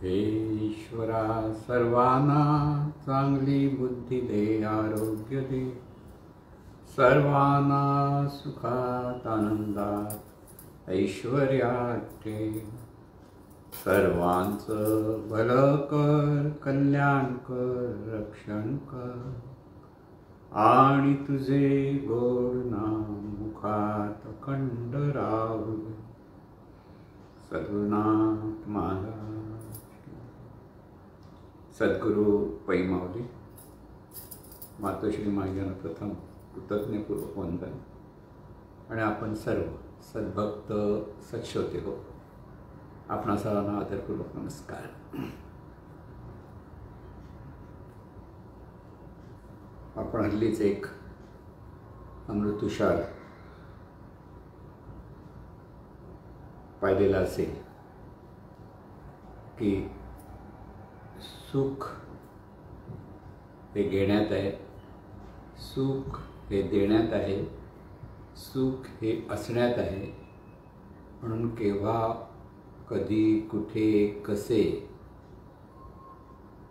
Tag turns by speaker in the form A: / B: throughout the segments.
A: हे ईश्वरा, सर्वांना चांगली बुद्धी दे, आरोग्य दे, सर्वांना सुखात आनंदात ऐश्वर्यात ठेव. सर्वांचं भलं कर, कल्याण कर, रक्षण कर, आणि तुझे गोड नाम मुखात अखंड राहू दे. सद्गुरुनाथ महाराज. सद्गुरु पै माऊली. मातोश्री माईंना प्रथम कृतज्ञपूर्वक वंदन. आणि आपण सर्व सद्भक्त सत्श्रोते हो, आपणा सर्वांना आदरपूर्वक नमस्कार. आपण हल्लीच एक अमृततुषार पाहिलेला असेल की सुख हे घेण्यात आहे, सुख हे देण्यात आहे, सुख हे असण्यात आहे. म्हणून केव्हा, कधी, कुठे, कसे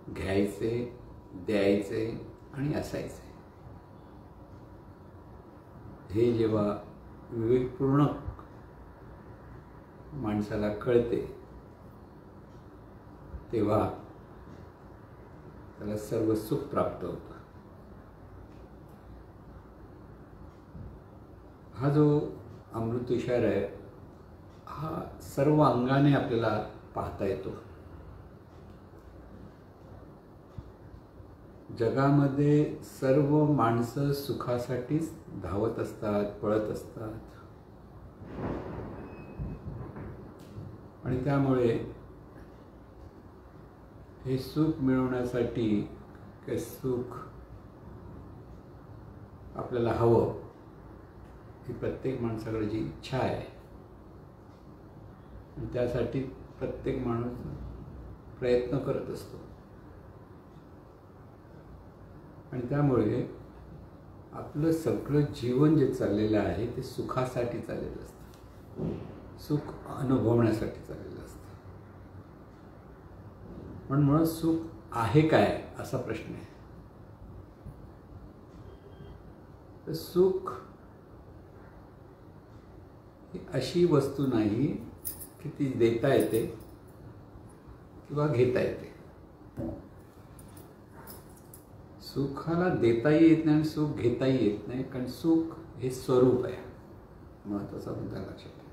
A: घ्यायचे, द्यायचे आणि असायचे, हे जेव्हा विवेकपूर्ण माणसाला कळते तेव्हा त्याला सर्व सुख प्राप्त होतं. हा जो अमृततुषार आहे, हा सर्व अंगाने आपल्याला पाहता येतो. जगामध्ये सर्व माणसं सुखासाठीच धावत असतात, पळत असतात. आणि त्यामुळे हे सुख मिळवण्यासाठी, हे सुख आपल्याला हवं, ही प्रत्येक माणसाकडे जी इच्छा आहे, आणि त्यासाठी प्रत्येक माणूस प्रयत्न करत असतो. आणि त्यामुळे आपलं सगळं जीवन जे चाललेलं आहे ते सुखासाठी चाललेलं असतं, सुख अनुभवण्यासाठी चाललेलं असतं. म्हणून सुख आहे काय असा प्रश्न आहे. तर सुख ही अशी वस्तू नाही की ती देता येते किंवा घेता येते. सुखाला देताही येत नाही आणि सुख घेताही येत नाही, कारण सुख हे स्वरूप आहे. महत्त्वाचा मुद्दा लक्षात ठेवायचा.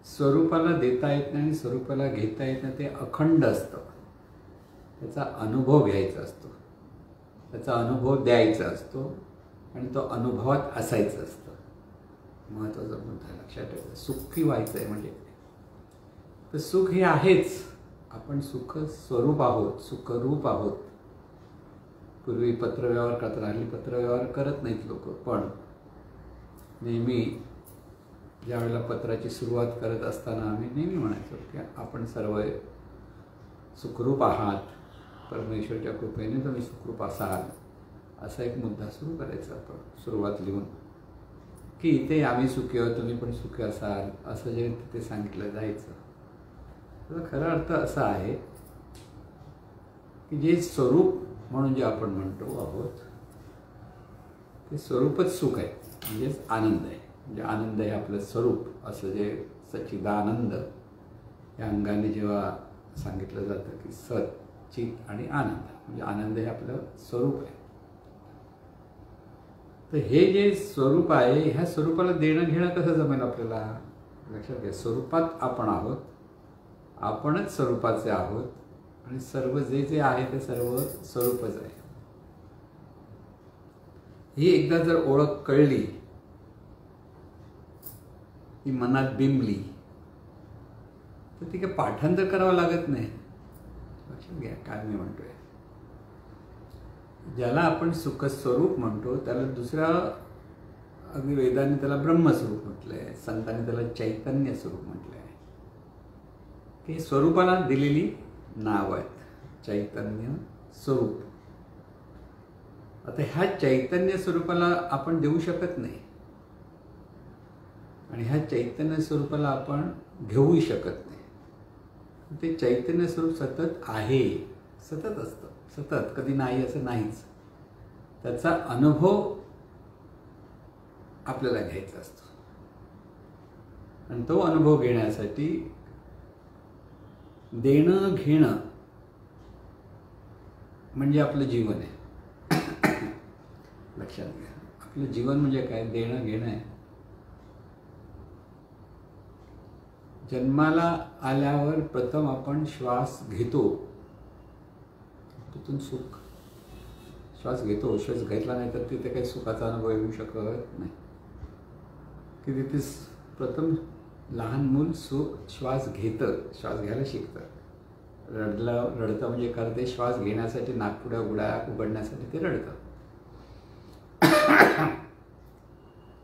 A: स्वरूपाला देता येत नाही आणि स्वरूपाला घेता येत नाही. ते अखंड असतं. त्याचा अनुभव घ्यायचा असतो, त्याचा अनुभव द्यायचा असतो, आणि तो अनुभवात असायचं असतं. महत्त्वाचा मुद्दा लक्षात ठेवायचा. सुखी व्हायचं आहे म्हणजे तर सुख हे आहेच. आपण सुख स्वरूप आहोत, सुखरूप आहोत. पूर्वी पत्रव्यवहार करताना, हल्ली पत्रव्यवहार करत नाहीत लोक, पण नेहमी ज्यावेळेला पत्राची सुरुवात करत असताना आम्ही नेहमी म्हणायचो की आपण सर्व सुखरूप आहात, परमेश्वरच्या कृपेने तुम्ही सुखरूप असाल, असा एक मुद्दा सुरू करायचा आपण सुरुवात लिहून, की इथे आम्ही सुखी आहोत, तुम्ही पण सुखी असाल, असं जे तिथे सांगितलं जायचं. त्याचा खरा अर्थ असा आहे की जे स्वरूप म्हणून जे आपण म्हणतो आहोत ते स्वरूपच सुख आहे, म्हणजेच आनंद आहे. म्हणजे आनंद हे आपलं स्वरूप, असं जे सच्चिदानंद या अंगाने जेव्हा सांगितलं जातं की सत, चित आणि आनंद, म्हणजे आनंद हे आपलं स्वरूप आहे. तर हे जे स्वरूप आहे, ह्या स्वरूपाला देणं घेणं कसं जमेल आपल्याला? लक्षात घ्या, स्वरूपात आपण आहोत, आपणच स्वरूपाचे आहोत, आणि सर्व जे जे आहे ते सर्व स्वरूपच आहे. ही एकदा जर ओळख कळली, ही मनात बिंबली, तर ती काय पाठांतर करावं लागत नाही. लक्षात घ्या काय मी म्हणतोय. ज्याला आपण सुखस्वरूप म्हणतो त्याला दुसऱ्या अगदी वेदांनी त्याला ब्रह्मस्वरूप म्हटलंय, संतांनी त्याला चैतन्य स्वरूप म्हटलंय. हे स्वरूपाला दिलेली नाव आहेत, चैतन्य स्वरूप. आता ह्या चैतन्य स्वरूपाला आपण देऊ शकत नाही, आणि ह्या चैतन्य स्वरूपाला आपण घेऊही शकत नाही. ते चैतन्य स्वरूप सतत आहे, सतत असतं, सतत, कधी नाही असं नाहीच. त्याचा अनुभव आपल्याला घ्यायचा असतो आणि तो अनुभव घेण्यासाठी देणं घेणं म्हणजे आपलं जीवन आहे. लक्षात घ्या, आपलं जीवन म्हणजे काय? देणं घेणं आहे. जन्माला आल्यावर प्रथम आपण श्वास घेतो, तिथून सुख. श्वास घेतो, श्वास घेतला नाही तर तिथे काही सुखाचा अनुभव येऊ शकत नाही. की तिथे प्रथम लहान मूल श्वास घेतं, श्वास घ्यायला शिकतं. रडतं म्हणजे करते श्वास घेण्यासाठी, नाकपुड्या उघडण्यासाठी ते रडतं.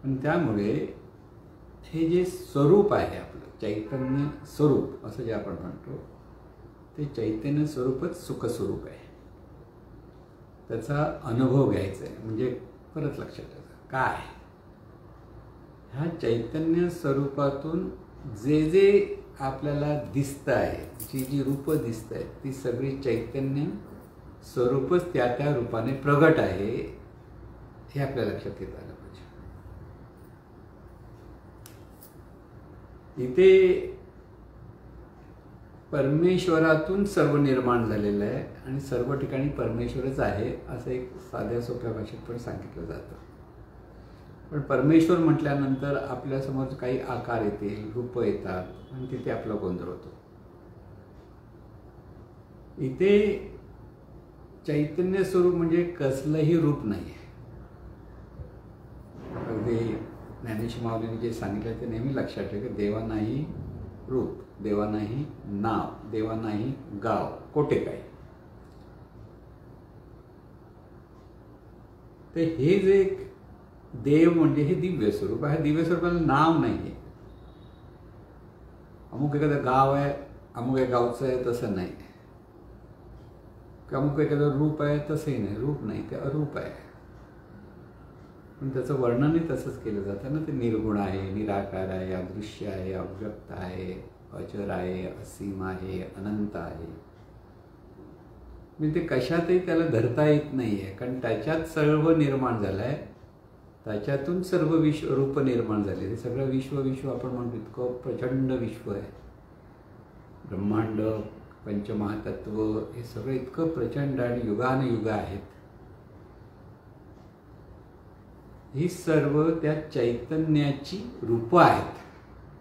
A: पण त्यामुळे हे जे स्वरूप आहे आपलं चैतन्य स्वरूप असं जे आपण म्हणतो, ते चैतन्य स्वरूपच सुखस्वरूप आहे. त्याचा अनुभव घ्यायचा आहे. म्हणजे परत लक्षात ठेवा काय, ह्या चैतन्य स्वरूपातून जे जे आपल्याला दिसतं आहे, जी जी रूपं दिसत आहेत, ती सगळी चैतन्य स्वरूपच त्या रूपाने प्रगट आहे, हे आपल्या लक्षात घेता आलं पाहिजे. इथे परमेश्वरातून सर्व निर्माण झालेलं आहे आणि सर्व ठिकाणी परमेश्वरच आहे असं एक साध्या सोप्या भाषेत पण सांगितलं जातं. पण परमेश्वर म्हटल्यानंतर आपल्यासमोर काही आकार येतील, रूप येतात आणि तिथे आपला गोंधळ होतो. इथे चैतन्य स्वरूप म्हणजे कसलंही रूप नाही आहे. अगदी ज्ञानेश्वर माऊलींनी जे सांगितलं ते नेहमी लक्षात ठेवा की देवा नाही रूप, देवा नाही नाव, देवा नाही गाव, कोठे काय. ते हे जे देव म्हणजे हे दिव्य स्वरूप आहे. दिव्य स्वरूपाला नाव नाही आहे. अमुक एखादं गाव आहे, अमुक एक गावचं आहे तसं नाही. अमुक एखादं रूप आहे तसंही नाही, रूप नाही, ते अरूप आहे. पण त्याचं वर्णनही तसंच केलं जातं ना. ते निर्गुण आहे, निराकार आहे, अदृश्य आहे, अव्यक्त आहे, अजर आहे, असीम आहे, अनंत आहे. म्हणजे ते कशातही त्याला धरता येत नाही आहे, कारण त्याच्यात सर्व निर्माण झालं आहे. त्याच्यातून सर्व रूप निर्माण झाले. हे सगळं विश्व आपण म्हणतो, इतकं प्रचंड विश्व आहे. ब्रह्मांड, पंचमहातत्व, हे सगळं इतकं प्रचंड आणि युगानुयुग आहेत. ही सर्व त्या चैतन्याची रूपं आहेत,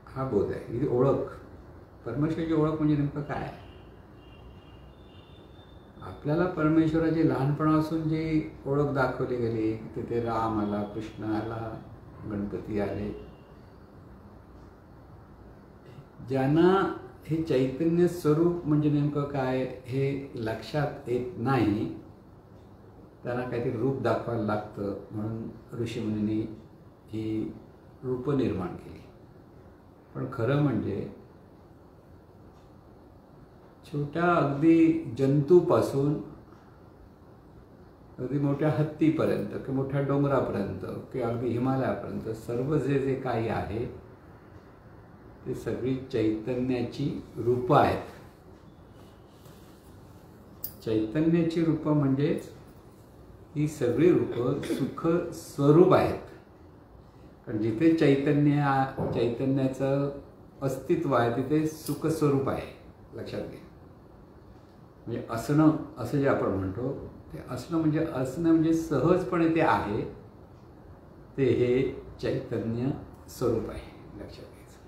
A: हा बोध आहे. ही ओळख, परमेश्वराची ओळख म्हणजे नेमकं काय? आपल्याला परमेश्वराची लहानपणापासून जी ओळख दाखवली गेली, तिथे राम आला, कृष्ण आला, गणपती आले. ज्यांना हे चैतन्य स्वरूप म्हणजे नेमकं काय हे लक्षात येत नाही, त्यांना काहीतरी रूप दाखवायला लागतं. म्हणून ऋषीमुनींनी ही रूपं निर्माण केली. पण खरं म्हणजे छोट्या अगदी जंतूपासून अगदी मोठ्या हत्तीपर्यंत किंवा मोठ्या डोंगरापर्यंत किंवा अगदी हिमालयापर्यंत सर्व जे काही आहे ते सगळी चैतन्याची रूपं आहेत. चैतन्याची रूपं म्हणजेच ही सगळी रूपं सुख स्वरूप आहेत. कारण जिथे चैतन्याचं अस्तित्व आहे तिथे सुख स्वरूप आहे. लक्षात घ्या. म्हणजे असणं असं जे आपण म्हणतो, ते असणं म्हणजे सहजपणे ते आहे, ते हे चैतन्य स्वरूप आहे. लक्षात घ्यायचं.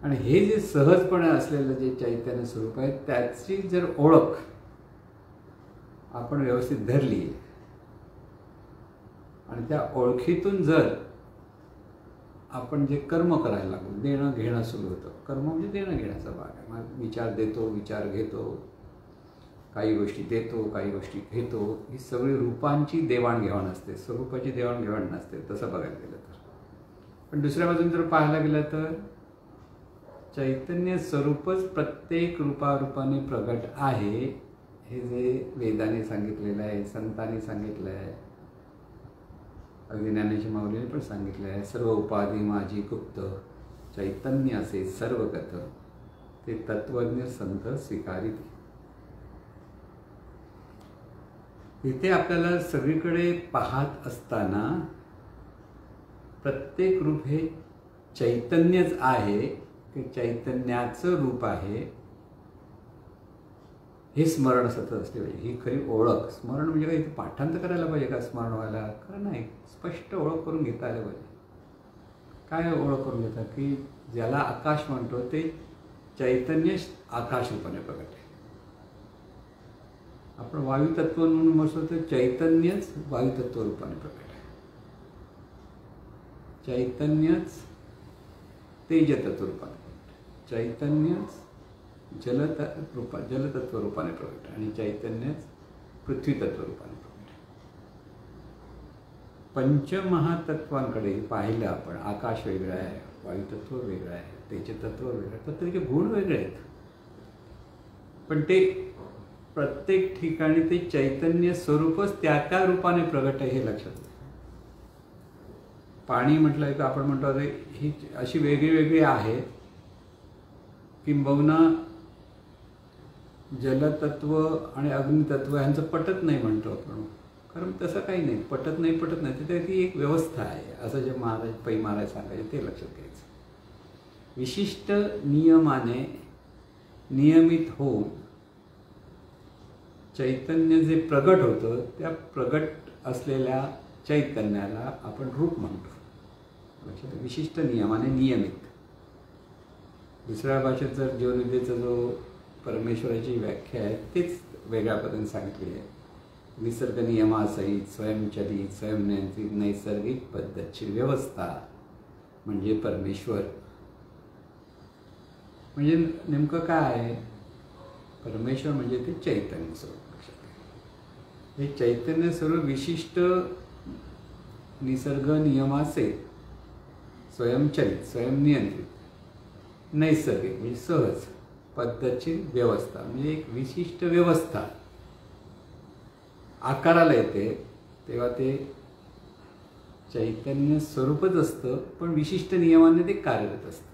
A: आणि हे जे सहजपणे असलेलं जे चैतन्य स्वरूप आहे, त्याची जर ओळख आपण व्यवस्थित धरली आणि त्या ओळखीतून जर आपण जे कर्म करायला लागू, देणं घेणं सुरू होतं. कर्म म्हणजे देणं घेण्याचा भाग आहे. मग विचार देतो, विचार घेतो, काही गोष्टी देतो, काही गोष्टी घेतो. ही सगळी रूपांची देवाणघेवाण असते, स्वरूपाची देवाणघेवाण नसते तसं बघायला गेलं तर. पण दुसऱ्या बाजून जर पाहायला गेलं तर चैतन्य स्वरूपच प्रत्येक रूपाने प्रगट आहे. हे जे वेदाने सांगितलेलं आहे, संतांनी सांगितलं आहे, अगदी ज्ञानेश्वर माऊलीने पण सांगितलं आहे. सर्व उपाधी माझी गुप्त, चैतन्य असे सर्व गत, ते तत्वज्ञ संत स्वीकारित. इथे आपल्याला सगळीकडे पाहत असताना प्रत्येक रूप हे चैतन्यच आहे की चैतन्याचं रूप आहे हे स्मरण सतत असले पाहिजे. ही खरी ओळख. स्मरण म्हणजे काही पाठांतर करायला पाहिजे का स्मरण व्हायला? खरं नाही, स्पष्ट ओळख करून घेता आलं पाहिजे. काय ओळख करून घेतात की ज्याला आकाश म्हणतो ते चैतन्य आकाश रूपाने प्रगट आहे. आपण वायुतत्व म्हणून म्हणतो तर चैतन्यच वायुतत्व रूपाने प्रगट आहे. चैतन्यच तेजतत्व रूपाने प्रगट आहे. चैतन्यच जलतत्व रूपाने प्रगट आहे आणि चैतन्यच पृथ्वीतत्व रूपाने प्रगट आहे. पंचमहातत्वांकडे पाहिलं आपण, आकाश वेगळं आहे, वायुतत्व वेगळं आहे, तेजतत्व वेगळं आहे, प्रत्येक गुण वेगळे आहेत, पण ते प्रत्येक ठिकाणी ते चैतन्य स्वरूपच त्या त्या रूपाने प्रगट आहे हे लक्षात घ्या. पाणी म्हटलं की आपण म्हणतो अरे ही अशी वेगळी वेगळी आहेत, किंबहुना जलतत्व आणि अग्नितत्व यांचं पटत नाही म्हणतो आपण. कारण तसं काही नाही, पटत नाही तिथे ती एक व्यवस्था आहे असं जे महाराज सांगायचे ते लक्षात घ्यायचं. विशिष्ट नियमाने नियमित होऊन चैतन्य जे प्रगट होतं त्या प्रगट असलेल्या चैतन्याला आपण रूप म्हणतो. लक्षात, विशिष्ट नियमाने नियमित. दुसऱ्या भाषेत जर जीवनविद्येचा जो परमेश्वराची व्याख्या आहे तेच वेगळ्या पद्धतीने सांगितली आहे. निसर्ग नियमासहित स्वयंचलित स्वयंनियंत्रित नैसर्गिक पद्धतशीर व्यवस्था म्हणजे परमेश्वर. म्हणजे नेमकं काय आहे? परमेश्वर म्हणजे ते चैतन्य स्वरूप. हे चैतन्य स्वरूप विशिष्ट निसर्ग नियमासहित स्वयंचलित स्वयंनियंत्रित नैसर्गिक म्हणजे सहज पद्धतशीर व्यवस्था म्हणजे एक विशिष्ट व्यवस्था आकाराला येते तेव्हा ते चैतन्य स्वरूपच असतं, पण विशिष्ट नियमाने ते कार्यरत असतं.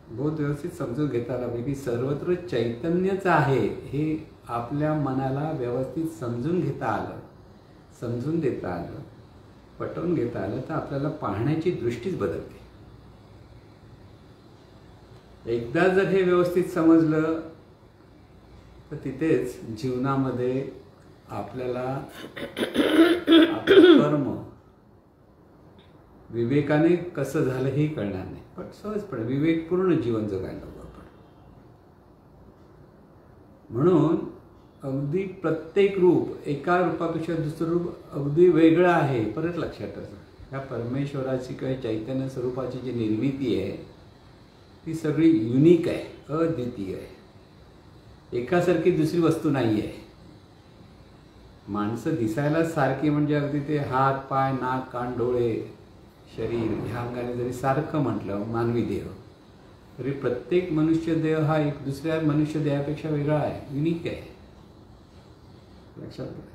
A: बहुत व्यवस्थित समजून घेता आला पाहिजे की सर्वत्र चैतन्यच आहे हे आपल्या मनाला व्यवस्थित समजून घेता आलं, समजून देता आलं, पटवून घेता आलं तर आपल्याला पाहण्याची दृष्टीच बदलते. एकदा जर हे व्यवस्थित समजलं तर तिथेच जीवनामध्ये आपल्याला आपलं कर्म विवेकाने कसं झालं हे कळणार नाही, पण सहजपणे विवेकपूर्ण जीवन जगायला हवं आपण. म्हणून अगदी प्रत्येक रूप एका रूपापेक्षा दुसरं रूप अगदी वेगळं आहे. परत लक्षात ठेवा, ह्या परमेश्वराची किंवा चैतन्य स्वरूपाची जी निर्मिती आहे ती सगळी युनिक आहे, अद्वितीय आहे. एकासारखी दुसरी वस्तू नाही आहे. माणसं दिसायला सारखी म्हणजे अगदी ते हात पाय नाक कान डोळे शरीर ह्या अंगाने जरी सारखं म्हटलं मानवी देह, तरी प्रत्येक मनुष्य देह हा एक दुसऱ्या मनुष्य देहापेक्षा वेगळा आहे, युनिक आहे. लक्षात घ्या.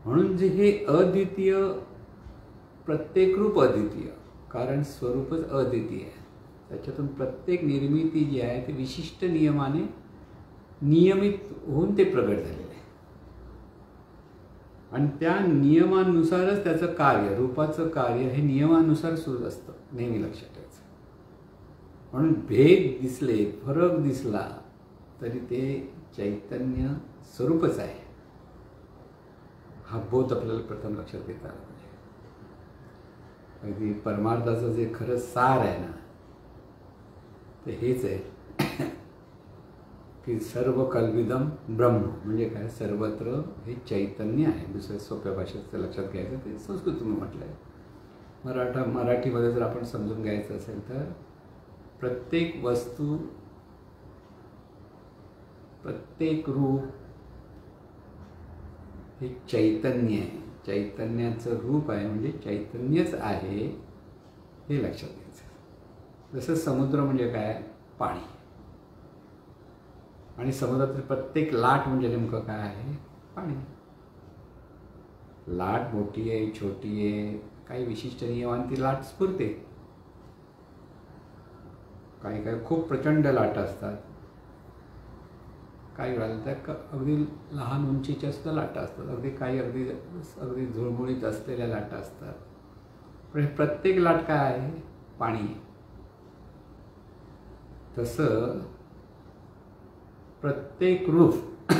A: म्हणून जे हे अद्वितीय, प्रत्येक रूप अद्वितीय, कारण स्वरूपच अद्वितीय आहे. त्याच्यातून प्रत्येक निर्मिती जी आहे ती विशिष्ट नियमाने नियमित होऊन ते प्रगट झालेलं आहे आणि त्या नियमानुसारच त्याचं कार्य, रूपाचं कार्य हे नियमानुसार सुरू असतं, नेहमी लक्षात ठेवायचं. म्हणून भेद दिसले, फरक दिसला तरी ते चैतन्य स्वरूपच आहे हा बोध आपल्याला प्रथम लक्षात घेता आला पाहिजे. अगदी परमार्थाचं जे खरं सार आहे ना ते हेच आहे की सर्व कल्विदम ब्रह्म म्हणजे काय? सर्वत्र हे चैतन्य आहे. दुसऱ्या सोप्या भाषेत लक्षात घ्यायचं ते संस्कृतून म्हटलं आहे. मराठीमध्ये जर आपण समजून घ्यायचं असेल तर प्रत्येक वस्तू, प्रत्येक रूप हे चैतन्य आहे. चैतन्याचं रूप आहे म्हणजे चैतन्यच आहे हे लक्षात घ्यायचं. जसं समुद्र म्हणजे काय? पाणी. आणि समुद्रातील प्रत्येक लाट म्हणजे नेमकं काय आहे? पाणी. लाट मोठी आहे छोटी आहे काही विशिष्ट नियमांनी ती लाट स्फुरते. काही काही खूप प्रचंड लाटा असतात, काही वेळेला त्या अगदी लहान उंचीच्या सुद्धा लाटा असतात, अगदी अगदी झुळमुळीत असलेल्या लाटा असतात. पण प्रत्येक लाट काय आहे? पाणी. तसं प्रत्येक रूप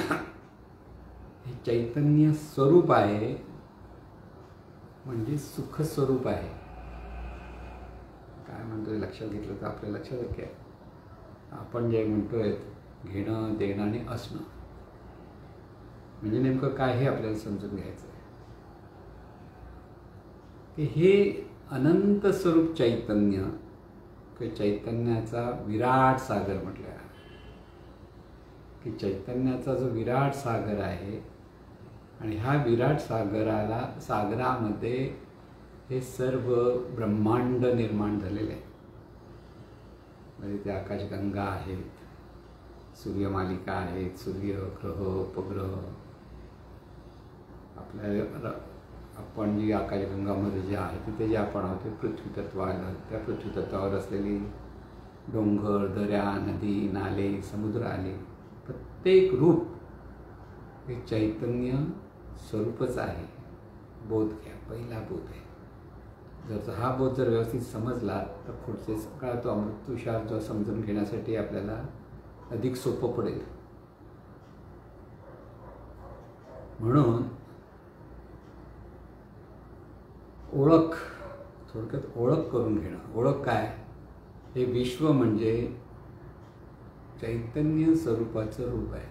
A: हे चैतन्य स्वरूप आहे, म्हणजे सुख स्वरूप आहे. काय म्हणतोय लक्षात घेतलं तर आपल्या लक्षात येतं की आपण जे म्हणतोय घेणं, देणं आणि असणं म्हणजे नेमकं काय हे आपल्याला समजून घ्यायचं आहे. की हे अनंत स्वरूप चैतन्य, चैतन्याचा विराट सागर म्हटलं आहे की चैतन्याचा जो विराट सागर आहे आणि ह्या विराट सागरामध्ये हे सर्व ब्रह्मांड निर्माण झालेले आहे. म्हणजे ते आकाशगंगा आहेत, सूर्यमालिका आहेत, सूर्य, ग्रह, उपग्रह. आपण जी आकाशगंगामध्ये जे आहे तिथे जे आपण आहोत ते पृथ्वी तत्व आलं. त्या पृथ्वी तत्वावर असलेली डोंगर, दऱ्या, नदी, नाले, समुद्र आले. प्रत्येक रूप हे चैतन्य स्वरूपच आहे. बोध घ्या, पहिला बोध आहे. हा बोध जर व्यवस्थित समजला तर पुढचे सगळा तो अमृततुषार जो समजून घेण्यासाठी आपल्याला अधिक सोपं पडेल. म्हणून ओळख, थोडक्यात ओळख करून घेणं. ओळख काय? हे विश्व म्हणजे चैतन्य स्वरूपाचं रूप आहे.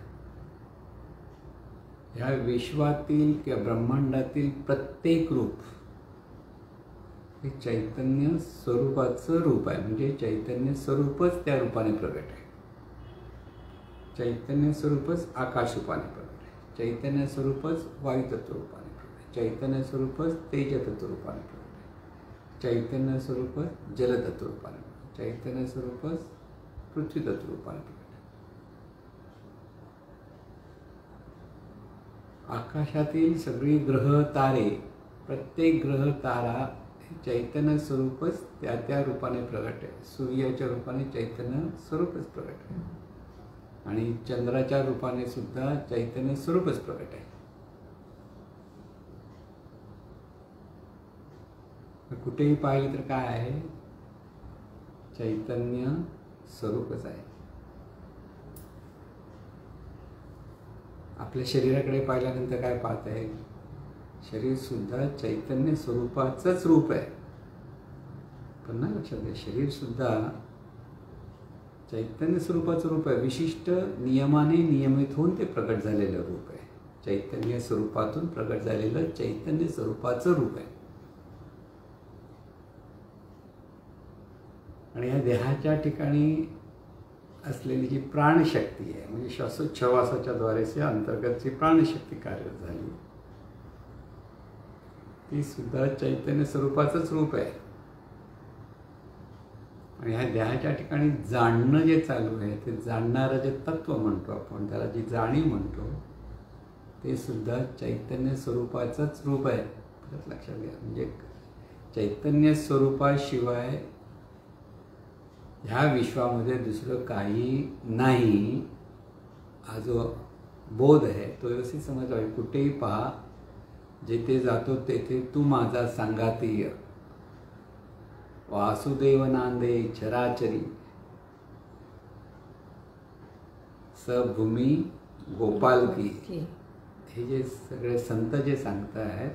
A: ह्या विश्वातील किंवा ब्रह्मांडातील प्रत्येक रूप हे चैतन्य स्वरूपाचं रूप आहे. म्हणजे चैतन्य स्वरूपच त्या रूपाने प्रगट आहे. चैतन्य स्वरूपच आकाश रूपाने प्रगट आहे. चैतन्य स्वरूपच वायुतत्व रूपाने प्रगट आहे. चैतन्य स्वरूपच तेजतत्व रूपाने प्रगट आहे. चैतन्य स्वरूपच जलतत्व रूपाने प्रगट आहे. चैतन्य स्वरूपच पृथ्वीतत्व रूपाने प्रगट आहे. आकाशातील सगळी ग्रह तारे, प्रत्येक ग्रह तारा चैतन्य स्वरूपच त्या त्या रूपाने प्रगट आहे. सूर्याच्या रूपाने चैतन्य स्वरूपच प्रगट आहे आणि चंद्राच्या रूपाने सुद्धा चैतन्य स्वरूपच प्रगट आहे. कुठेही पाहिले तर काय आहे? चैतन्य स्वरूपच आहे. आपल्या शरीराकडे पाहिल्यानंतर काय पाहत आहे? शरीर सुद्धा चैतन्य स्वरूपाचंच रूप आहे. पण ना लक्षात घ्या, शरीर सुद्धा चैतन्य स्वरूपाचं रूप आहे. विशिष्ट नियमाने नियमित होऊन ते प्रगट झालेलं रूप आहे. चैतन्य स्वरूपातून प्रगट झालेलं चैतन्य स्वरूपाचं रूप आहे. आणि या देहाच्या ठिकाणी असलेली जी प्राणशक्ती आहे, म्हणजे श्वासोच्छवासाच्या द्वारे अंतर्गत जी प्राणशक्ती कार्यरत झाली, ती सुद्धा चैतन्य स्वरूपाचंच रूप आहे. आणि ह्या देहाच्या ठिकाणी जाणणं जे चालू आहे, ते जाणणारं जे तत्व म्हणतो आपण, त्याला जी जाणीव म्हणतो, ते सुद्धा चैतन्य स्वरूपाचंच रूप आहे. परत लक्षात घ्या, म्हणजे चैतन्य स्वरूपाशिवाय ह्या विश्वामध्ये दुसरं काही नाही. हा जो बोध आहे तो व्यवस्थित समजला पाहिजे. कुठेही पहा, जेथे जातो तेथे तू माझा संगातीय, वासुदेव नांदे चराचरी, सभूमी गोपाल की. हे जे सगळे संत जे सांगत आहेत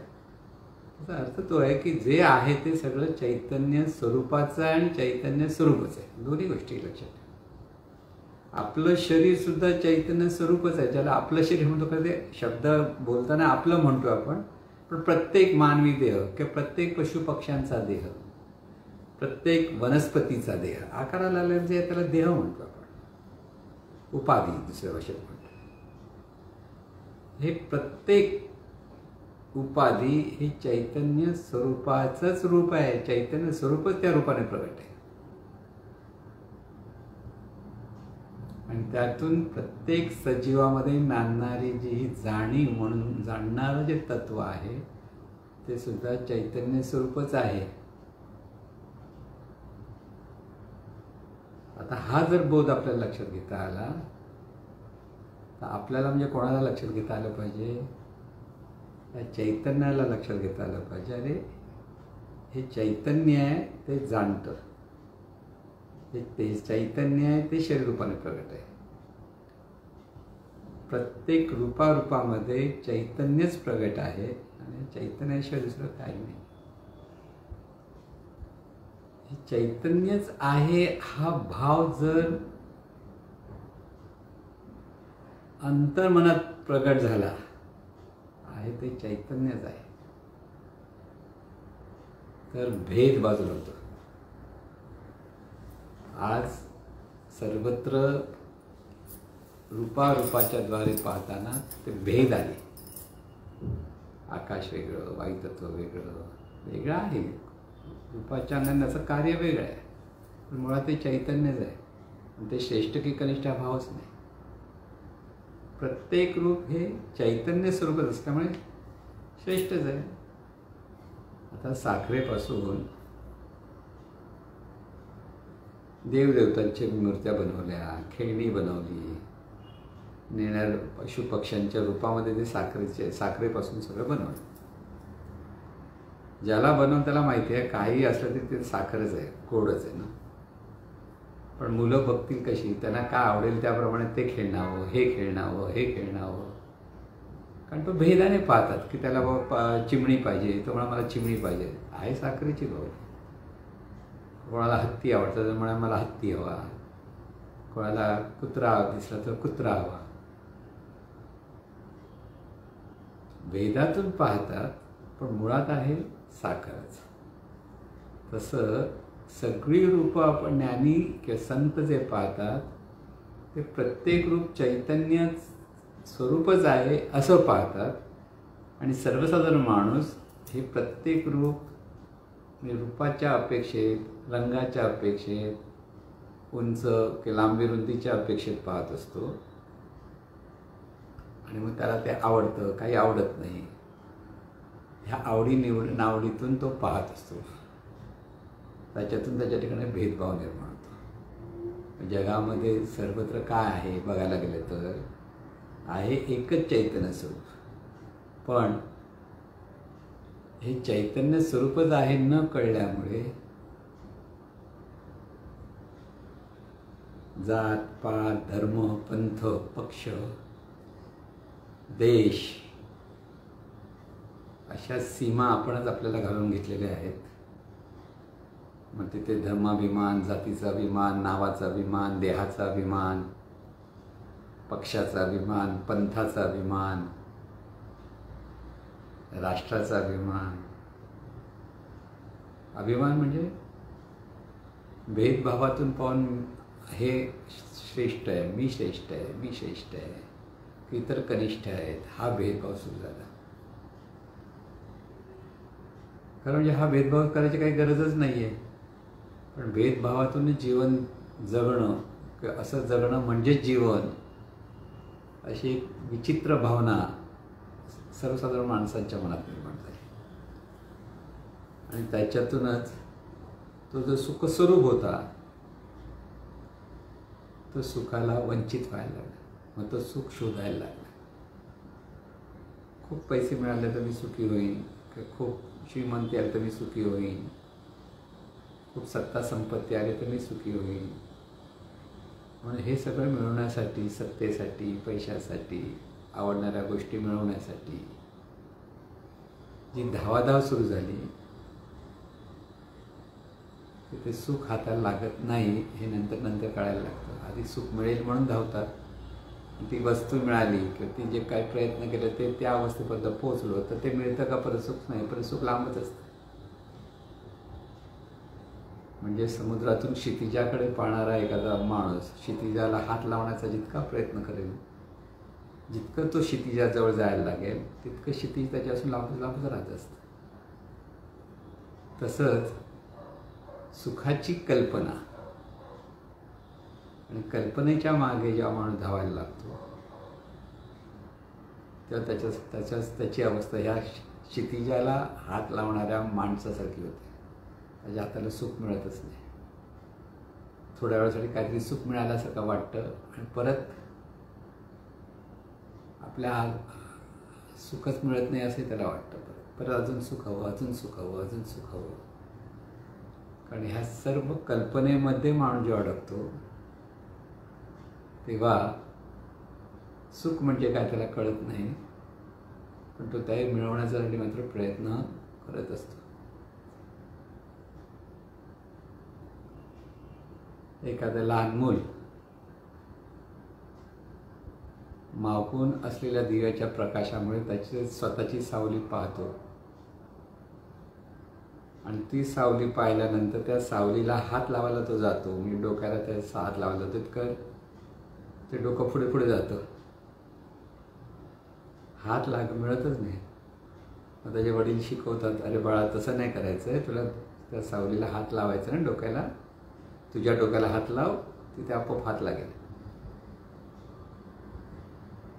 A: त्याचा अर्थ तो आहे की जे आहे ते सगळं चैतन्य स्वरूपाचं आहे आणि चैतन्य स्वरूपच आहे. दोन्ही गोष्टी लक्षात ठेवा. आपलं शरीर सुद्धा चैतन्य स्वरूपच आहे. ज्याला आपलं शरीर म्हणतो का, ते शब्द बोलताना आपलं म्हणतो आपण, पण प्रत्येक मानवी देह किंवा प्रत्येक पशुपक्ष्यांचा देह, प्रत्येक वनस्पतीचा देह आकाराला आलेला जे आहे त्याला देह म्हणतो आपण, उपाधी दुसऱ्या भाषेत म्हणतो. हे प्रत्येक उपाधी हे चैतन्य स्वरूपाचंच रूप आहे. चैतन्य स्वरूपच त्या रूपाने प्रगट आहे. आणि त्यातून प्रत्येक सजीवामध्ये नांदणारी जी ही जाणीव म्हणून जाणणारं जे तत्व आहे ते सुद्धा चैतन्य स्वरूपच आहे. आता हा जर बोध आपल्याला लक्षात घेता आला तर आपल्याला म्हणजे कोणाला लक्षात घेता आलं पाहिजे, या चैतन्याला लक्षात घेता आलं पाहिजे. अरे हे चैतन्य आहे ते जाणतं, ते चैतन्य आहे ते शरीररूपाने प्रगट आहे. प्रत्येक रूपामध्ये चैतन्यच प्रगट आहे आणि चैतन्याशिवाय दुसरं काही नाही. हे चैतन्यच आहे हा भाव जर अंतर्मनात प्रगट झाला, आहे ते चैतन्यच आहे, तर भेद बाजूला होतो. आज सर्वत्र रूपाच्या द्वारे पाहताना ते भेद आले. आकाश वेगळं, वायुतत्व वेगळं वेगळं आहे, रूपाच्या अंगाचं कार्य वेगळं आहे, पण मुळात ते चैतन्यच आहे. आणि ते श्रेष्ठ की कनिष्ठ हा भावच नाही. प्रत्येक रूप हे चैतन्य स्वरूपच असल्यामुळे श्रेष्ठच आहे. आता साखरेपासून देवदेवतांच्या मूर्त्या बनवल्या, खेळणी बनवली, नेणार पशुपक्ष्यांच्या रूपामध्ये ते साखरेपासून सगळं बनवलं. ज्याला बनवून त्याला माहिती आहे काही असलं तरी ते साखरच आहे, गोडच आहे ना. पण मुलं बघतील कशी, त्यांना काय आवडेल त्याप्रमाणे ते खेळणावं, हे खेळणावं, हे खेळणावं. कारण तो भेदाने पाहतात की त्याला बाबा चिमणी पाहिजे, तो म्हणा मला चिमणी पाहिजे, आहे साखरेची भाव. कोणाला हत्ती आवडतं तर म्हणा मला हत्ती हवा, कोणाला कुत्रा दिसला तर कुत्रा हवा. भेदातून पाहतात पण मुळात आहे साखरच. तसं सगळी रूपं आपण ज्ञानी किंवा संत जे पाहतात ते प्रत्येक रूप चैतन्य स्वरूपच आहे असं पाहतात. आणि सर्वसाधारण माणूस हे प्रत्येक रूप रूपाच्या अपेक्षेत, रंगाच्या अपेक्षेत, उंच किंवा लांबी रुंदीच्या अपेक्षेत पाहत असतो. आणि मग त्याला ते आवडतं, काही आवडत नाही. ह्या नावडीतून तो पाहत असतो. त्याच्यातून त्याच्या ठिकाणी भेदभाव निर्माण होतो. जगामध्ये सर्वत्र काय आहे बघायला गेलं तर आहे एकच चैतन्य स्वरूप. पण हे चैतन्य स्वरूपच आहे न कळल्यामुळे जात पात, धर्म, पंथ, पक्ष, देश अशा सीमा आपणच आपल्याला घालून घेतलेल्या आहेत. मग तिथे धर्माभिमान, जातीचा अभिमान, नावाचा अभिमान, देहाचा अभिमान, पक्षाचा अभिमान, पंथाचा अभिमान, राष्ट्राचा अभिमान. अभिमान म्हणजे भेदभावातून पाहून हे श्रेष्ठ आहे, मी श्रेष्ठ आहे, मी श्रेष्ठ आहे, इतर कनिष्ठ आहेत, हा भेदभाव सुरू झाला. कारण म्हणजे हा भेदभाव करायची काही गरजच नाही आहे. पण भेदभावातून जीवन जगणं किंवा असं जगणं म्हणजेच जीवन, अशी एक विचित्र भावना सर्वसाधारण माणसांच्या मनात निर्माण झाली. आणि त्याच्यातूनच तो जो सुखस्वरूप होता तो सुखाला वंचित व्हायला लागला. मग तो सुख शोधायला लागला. खूप पैसे मिळाले तर मी सुखी होईन, खूप श्रीमंती आली तर मी सुखी होईन, खूप सत्ता संपत्ती आली तर मी सुखी होईन. म्हणून हे सगळं मिळवण्यासाठी, सत्तेसाठी, पैशासाठी, आवडणाऱ्या गोष्टी मिळवण्यासाठी जी धावाधाव सुरू झाली ते सुख हाताला लागत नाही हे नंतर कळायला लागतं. आधी सुख मिळेल म्हणून धावतात. ती वस्तू मिळाली किंवा ती जे काही प्रयत्न केले ते त्या अवस्थेपर्यंत पोहोचलो तर ते मिळतं का परत सुख नाही, परत सुख लांबच असतं. म्हणजे समुद्रातून क्षितिजाकडे पाहणारा एखादा माणूस क्षितिजाला हात लावण्याचा जितका प्रयत्न करेल, जितकं तो क्षितिजाजवळ जायला लागेल तितकं क्षितिज त्याच्यापासून लांबच राहत असतं. तसंच सुखाची कल्पना आणि कल्पनेच्या मागे जेव्हा माणूस धावायला लागतो तेव्हा त्याची अवस्था ह्या क्षितिजाला हात लावणाऱ्या माणसासारखी होते. त्याच्या हाताला सुख मिळतच नाही. थोड्या वेळासाठी काहीतरी सुख मिळाल्यासारखं वाटतं आणि परत आपल्या सुखच मिळत नाही असे त्याला वाटतं. परत अजून सुख हवं, अजून सुख हवं, अजून सुख हवं. कारण ह्या सर्व कल्पनेमध्ये माणूस जेव्हा अडकतो तेव्हा सुख म्हणजे काय त्याला कळत नाही, पण तो ते मिळवण्यासाठी मात्र प्रयत्न करत असतो. एखादं लहान मूल मावकून असलेल्या दिव्याच्या प्रकाशामुळे त्याची स्वतःची सावली पाहतो आणि ती सावली पाहिल्यानंतर त्या सावलीला हात लावायला तो जातो. मी डोक्याला त्या हात लावायला तितकं ते डोकं पुढे पुढे जातं, हात मिळतच नाही. मग त्याचे वडील शिकवतात, अरे बाळा तसं नाही करायचं आहे, तुला त्या सावलीला हात लावायचा ना डोक्याला, तुझ्या डोक्याला हात लाव, तिथे आपोआप हात लागेल.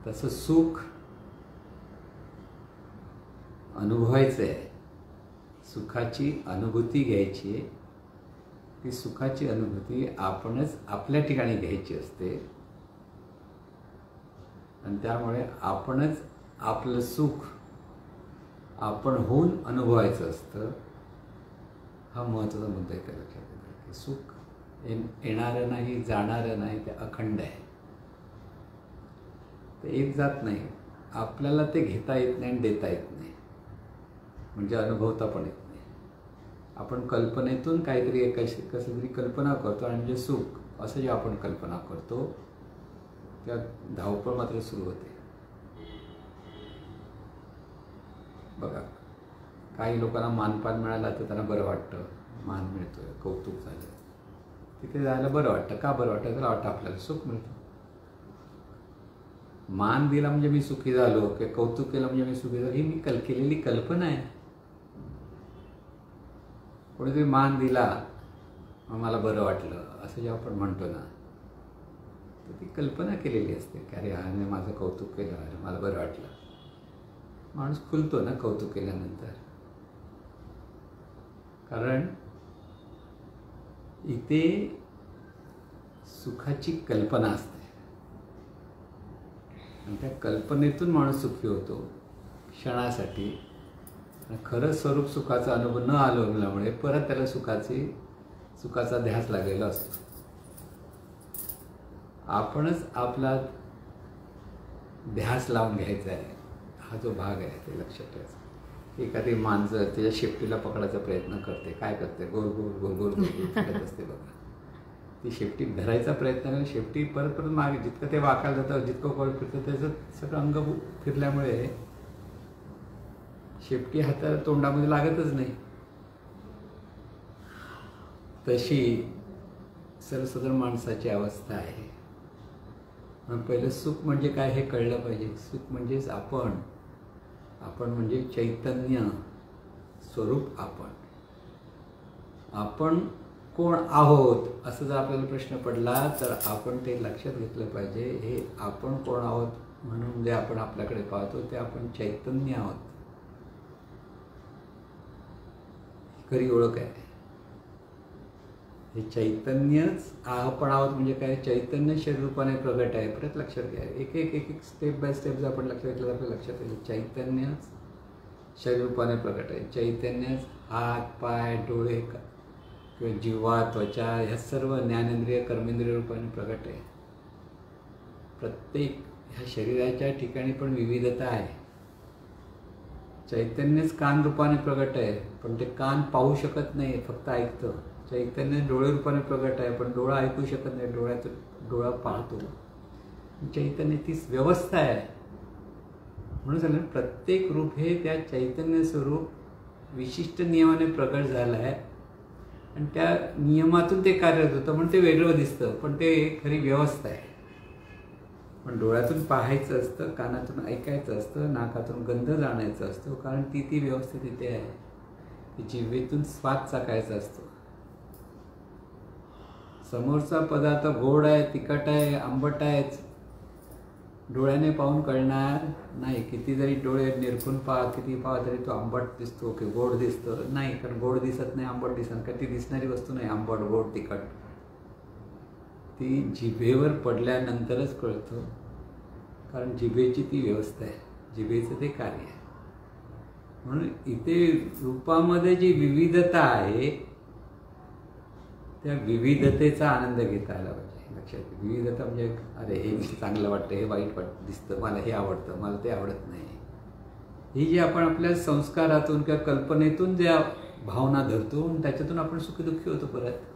A: तसं सुख अनुभवायचं आहे, सुखाची अनुभूती घ्यायची आहे. ती सुखाची अनुभूती आपणच आपल्या ठिकाणी घ्यायची असते आणि त्यामुळे आपणच आपलं सुख आपण होऊन अनुभवायचं असतं. हा महत्त्वाचा मुद्दा आहे. त्या लक्षात येतो की सुख येणारं नाही, जाणारं नाही, ते अखंड आहे, ते एक जात नाही. आपल्याला ते घेता येत नाही आणि देता येत नाही, म्हणजे अनुभवता पण येत नाही. आपण कल्पनेतून काहीतरी कसली तरी कल्पना करतो आणि म्हणजे सुख असं जे आपण कल्पना करतो त्या धावपळ मात्र सुरू होते. बघा, काही लोकांना मानपान मिळाला तर त्यांना बरं वाटतं, मान मिळतोय, कौतुक झालं, तिथे जायला बरं वाटतं. का बरं वाटतं? त्याला वाटतं आपल्याला सुख मिळतं. मान दिला म्हणजे मी सुखी झालो, किंवा कौतुक केलं म्हणजे मी सुखी झालो, ही मी केलेली कल्पना आहे. कोणीतरी मान दिला मग मला बरं वाटलं असं जेव्हा आपण म्हणतो ना, तर ती कल्पना केलेली असते की अरे ह्याने माझं कौतुक केलं, अरे मला बरं वाटलं. माणूस खुलतो ना कौतुक केल्यानंतर, कारण इथे सुखाची कल्पना असते आणि त्या कल्पनेतून माणूस सुखी होतो क्षणासाठी. खरं स्वरूप सुखाचा अनुभव न आल्यामुळे परत त्याला सुखाचा ध्यास लागलेला असतो. आपणच आपला ध्यास लावून घ्यायचा आहे, हा जो भाग आहे ते लक्षात ठेवायचा. एखादी मांजर त्याच्या शेपटीला पकडायचा प्रयत्न करते, काय करते? गोल गोल गोल गोल गोल फिरत असते बघा. ती शेपटी धरायचा प्रयत्न करून शेपटी परत परत मागे, जितकं ते वाकायला जातं, जितकं गोल फिरतं, त्याचं सगळं अंग फिरल्यामुळे शेपटी हाताला तोंडामध्ये लागतच नाही. तशी सर्वसाधारण माणसाची अवस्था आहे. म्हणून पहिलं सुख म्हणजे काय हे कळलं पाहिजे. सुख म्हणजेच आपण म्हणजे चैतन्य स्वरूप. आपण कोण आहोत असं जर आपल्याला प्रश्न पडला तर आपण ते लक्षात घेतलं पाहिजे. हे आपण कोण आहोत म्हणून जे आपण आपल्याकडे पाहतो ते आपण चैतन्य आहोत, खरी ओळख आहे. हे चैतन्यच आपण आहोत म्हणजे काय? चैतन्य शरीर रूपाने प्रगट आहे. परत लक्षात घ्या, एक एक एक एक स्टेप बाय स्टेप जर आपण लक्षात घेतलं तर आपल्या लक्षात येईल चैतन्यच शरीर रूपाने प्रगट आहे. चैतन्यच हात, पाय, डोळे किंवा जिव्हा, त्वचा ह्या सर्व ज्ञानेंद्रिय कर्मेंद्रिय रूपाने प्रगट आहे. प्रत्येक ह्या शरीराच्या ठिकाणी पण विविधता आहे. चैतन्यच कान रूपाने प्रगट आहे, पण ते कान पाहू शकत नाही, फक्त ऐकतं. चैतन्य डोळे रूपाने प्रगट आहे, पण डोळा ऐकू शकत नाही, डोळा पाहतो. चैतन्य तीच व्यवस्था आहे. म्हणून सांगितलं प्रत्येक रूप हे त्या चैतन्य स्वरूप विशिष्ट नियमाने प्रकट झालं आहे आणि त्या नियमातून ते कार्यरत होतं म्हणून ते वेगळं दिसतं, पण ते खरी व्यवस्था आहे. पण डोळ्यातून पाहायचं असतं, कानातून ऐकायचं असतं, नाकातून गंध जाणायचं असतो, कारण ती व्यवस्था तिथे आहे. जिभेतून स्वाद चाकायचा असतो. समोरचा पदार्थ गोड आहे, तिखट आहे, आंबट आहे, डोळ्याने पाहून कळणार नाही. किती जरी डोळे निरखून किती पाहा तरी तो आंबट दिसतो की गोड दिसतो नाही, कारण गोड दिसत नाही, आंबट दिसत नाही. ती दिसणारी वस्तू नाही आंबट, गोड, तिखट. ती जिभेवर पडल्यानंतरच कळतं, कारण जिभेची ती व्यवस्था आहे, जिभेचं ते कार्य आहे. म्हणून इथे रूपामध्ये जी विविधता आहे त्या विविधतेचा आनंद घेता आला पाहिजे. लक्षात, विविधता म्हणजे अरे हे चांगलं वाटतं, हे वाईट दिसतं, मला हे आवडतं, मला ते आवडत नाही, ही जी आपण आपल्या संस्कारातून किंवा कल्पनेतून ज्या भावना धरतो त्याच्यातून आपण सुखदुःखी होतो. परत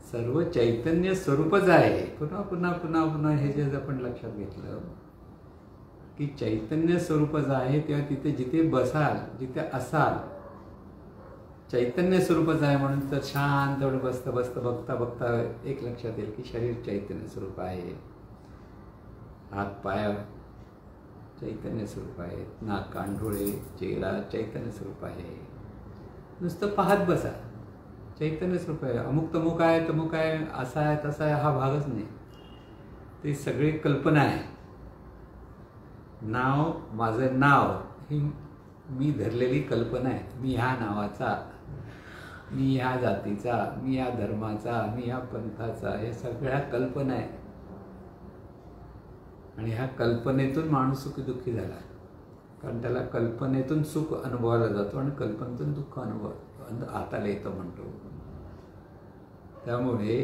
A: सर्व चैतन्य स्वरूपच आहे. पुन्हा पुन्हा पुन्हा पुन्हा हे जे आपण लक्षात घेतलं की चैतन्य स्वरूपच आहे, तेव्हा तिथे जिथे बसाल, जिथे असाल, चैतन्य स्वरूपच आहे म्हणून तर शांत एवढं बसता बसता बघता बघता एक लक्षात येईल की शरीर चैतन्य स्वरूप आहे, हात पाय चैतन्य स्वरूप आहे, नाक कान डोळे चेहरा चैतन्य स्वरूप आहे. नुसतं पाहत बसा, चैतन्य स्वरूप आहे. अमुक तमुक आहे, तमुक आहे, असा आहे तसा आहे, हा भागच नाही, ते सगळी कल्पना आहे. नाव, माझं नाव ही मी धरलेली कल्पना आहे. मी ह्या नावाचा, मी ह्या जातीचा, मी ह्या धर्माचा, मी ह्या पंथाचा, हे सगळ्या कल्पना आहे. आणि ह्या कल्पनेतून माणूस सुखी झाला, कारण त्याला कल्पनेतून सुख अनुभवायला जातो आणि कल्पनेतून दुःख हाताला येतं म्हणतो. त्यामुळे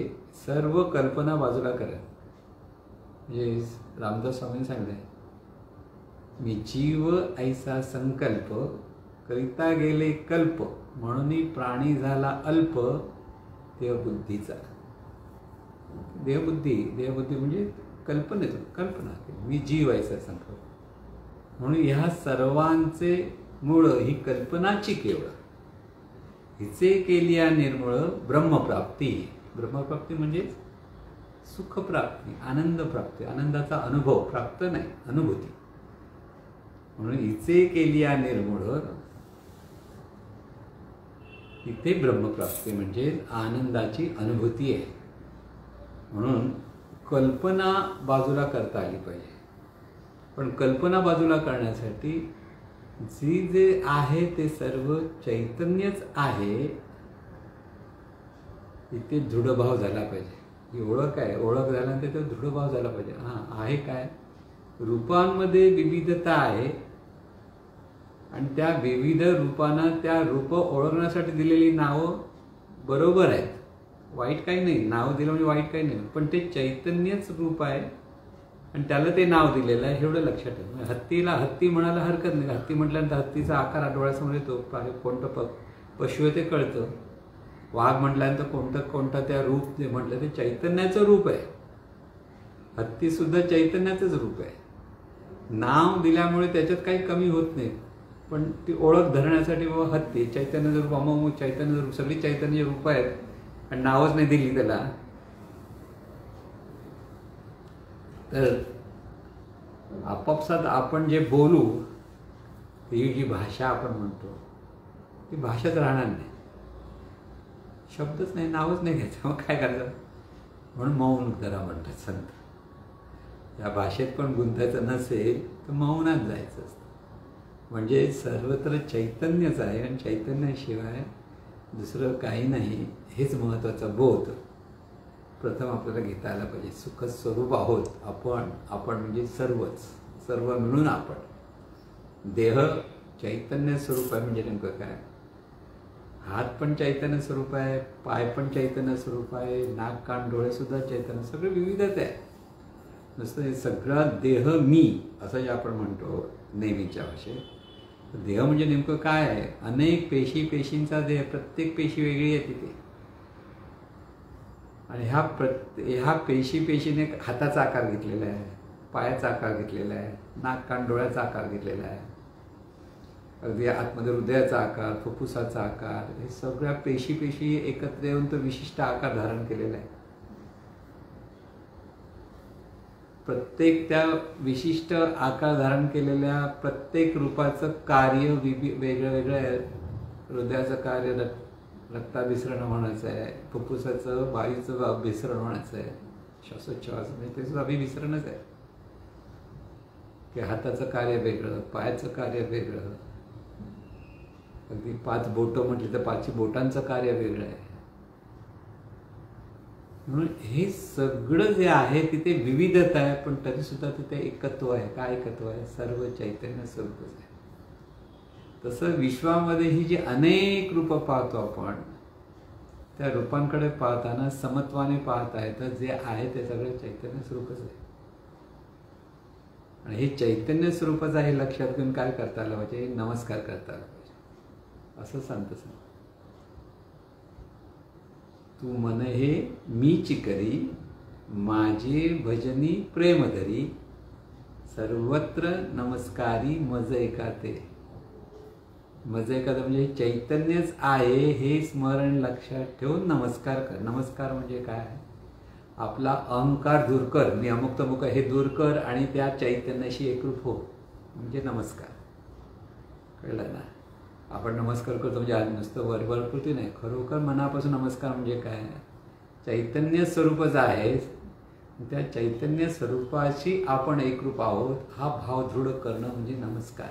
A: सर्व कल्पना बाजूला करा. म्हणजे रामदास स्वामींनी सांगितलंय, मी जीव ऐसा संकल्प करिता गेले कल्प, म्हणून प्राणी झाला अल्प देहबुद्धीचा. देहबुद्धी म्हणजे कल्पनेतून कल्पना केली, मी जीव ऐसा संकल्प. म्हणून ह्या सर्वांचे मूळ ही कल्पनाची केवळ, हिचे केलिया निर्मूळ ब्रह्मप्राप्ती. ब्रह्मप्राप्ती म्हणजे सुखप्राप्ती, आनंद प्राप्ती, आनंदाचा अनुभव, प्राप्त नाही अनुभूती. म्हणून हिचे केलिया निर्मूळ, इथे ब्रह्मप्राप्ती म्हणजे आनंदाची अनुभूती आहे. म्हणून कल्पना बाजूला करता आली पाहिजे. पण कल्पना बाजूला करण्यासाठी जे आहे ते सर्व चैतन्यच आहे, इथे दृढभाव झाला पाहिजे. ही ओळख आहे, ओळख झाल्यानंतर तो दृढभाव झाला पाहिजे. हां, आहे काय, रूपांमध्ये विविधता आहे आणि त्या विविध रूपांना त्या रूप ओळखण्यासाठी दिलेली नावं बरोबर आहेत, वाईट काही नाही. नाव दिलं म्हणजे वाईट काही नाही, पण ते चैतन्यच रूप आहे आणि त्याला ते नाव दिलेलं आहे, एवढं लक्षात ठेवा. हत्तीला हत्ती म्हणायला हरकत नाही. हत्ती म्हटल्यानंतर हत्तीचा आकार डोळ्यासमोर येतो, कोणतं पशु आहे ते कळतं. वाघ म्हटल्यानंतर कोणतं त्या रूप जे म्हटलं ते चैतन्याचं रूप आहे. हत्ती सुद्धा चैतन्याचंच रूप आहे. नाव दिल्यामुळे त्याच्यात काही कमी होत नाही, पण ती ओळख धरण्यासाठी बाबा हत्ती चैतन्याचं रूप, अमोग चैतन्याचं रूप, सगळी चैतन्य रूप आहेत आणि नावच नाही दिली त्याला. तर आपापसात आपण जे बोलू, ही जी भाषा आपण म्हणतो ती भाषाच राहणार नाही. शब्दच नाही, नावच नाही घ्यायचं, मग काय करायचं. म्हणून मौन धरा म्हणतात संत. या भाषेत पण गुंतायचं नसेल तर मौनात जायचं असतं. म्हणजे सर्वत्र चैतन्यच आहे आणि चैतन्याशिवाय दुसरं काही नाही, हेच महत्त्वाचं बोध प्रथम आपल्याला घेता आला पाहिजे. सुखस्वरूप आहोत आपण म्हणजे सर्वच, सर्व मिळून आपण. देह चैतन्य स्वरूप आहे. म्हणजे नेमकं काय, हात पण चैतन्य स्वरूप आहे, पाय पण चैतन्य स्वरूप आहे, नाक कान डोळे सुद्धा चैतन्य, सगळे विविधच आहे. नुसतं हे सगळा देह मी असं जे आपण म्हणतो नेहमीच्या भाषेत, देह म्हणजे नेमकं काय आहे, अनेक पेशींचा देह, प्रत्येक पेशी वेगळी आहे तिथे. आणि ह्या पेशीने हाताचा आकार घेतलेला आहे, पायाचा आकार घेतलेला आहे, नाक कान डोळ्याचा आकार घेतलेला आहे, अगदी आतमध्ये हृदयाचा आकार, फुफ्फुसाचा आकार, हे सगळ्या पेशी एकत्र येऊन तो विशिष्ट आकार धारण केलेला आहे. प्रत्येक त्या विशिष्ट आकार धारण केलेल्या प्रत्येक रूपाचं कार्य वेगळं वेगळं आहे. हृदयाचं कार्य रक्ताभिसरण होण्याचं आहे, फुफ्फुसाचं वायूचं अभिसरण होण्याचं आहे, श्वासोच्छवास म्हणजे ते सुद्धा अभिविसरणच आहे. की हाताचं कार्य वेगळं, पायाचं कार्य वेगळं, अगदी 5 बोटं म्हटली तर 5 बोटांचं कार्य वेगळं आहे. म्हणून हे सगळं जे आहे तिथे विविधता आहे, पण तरी सुद्धा तिथे एकत्व आहे. काय एकत्व आहे? सर्व चैतन्य स्वरूपच आहे. तसं विश्वामध्ये ही जी अनेक रूपं पाहतो आपण, त्या रूपांकडे पाहताना समत्वाने पाहता येतं. जे आहे ते सगळं चैतन्य स्वरूपच आहे. आणि हे चैतन्य स्वरूपाचं हे लक्षात घेऊन काय करता आलं पाहिजे? नमस्कार करता आला पाहिजे. असं सांगतं सांग. तू मन हे मीची करी, माझे भजनी प्रेम धरी, सर्वत्र नमस्कारी मज एकाते. मज एकाते म्हणजे चैतन्यच आहे हे स्मरण लक्षात ठेवून नमस्कार कर. नमस्कार म्हणजे काय? आपला अहंकार दूर कर, मी अमुक तमुक हे दूर कर आणि त्या चैतन्याशी एकरूप हो, म्हणजे नमस्कार. कळलं ना? आपण नमस्कार करतो म्हणजे आज नुसतं वरवरपुरती नाही, खरोखर मनापासून नमस्कार म्हणजे काय? चैतन्य स्वरूपच आहे, त्या चैतन्य स्वरूपाशी आपण एकरूप आहोत हा भाव दृढ करणं म्हणजे नमस्कार.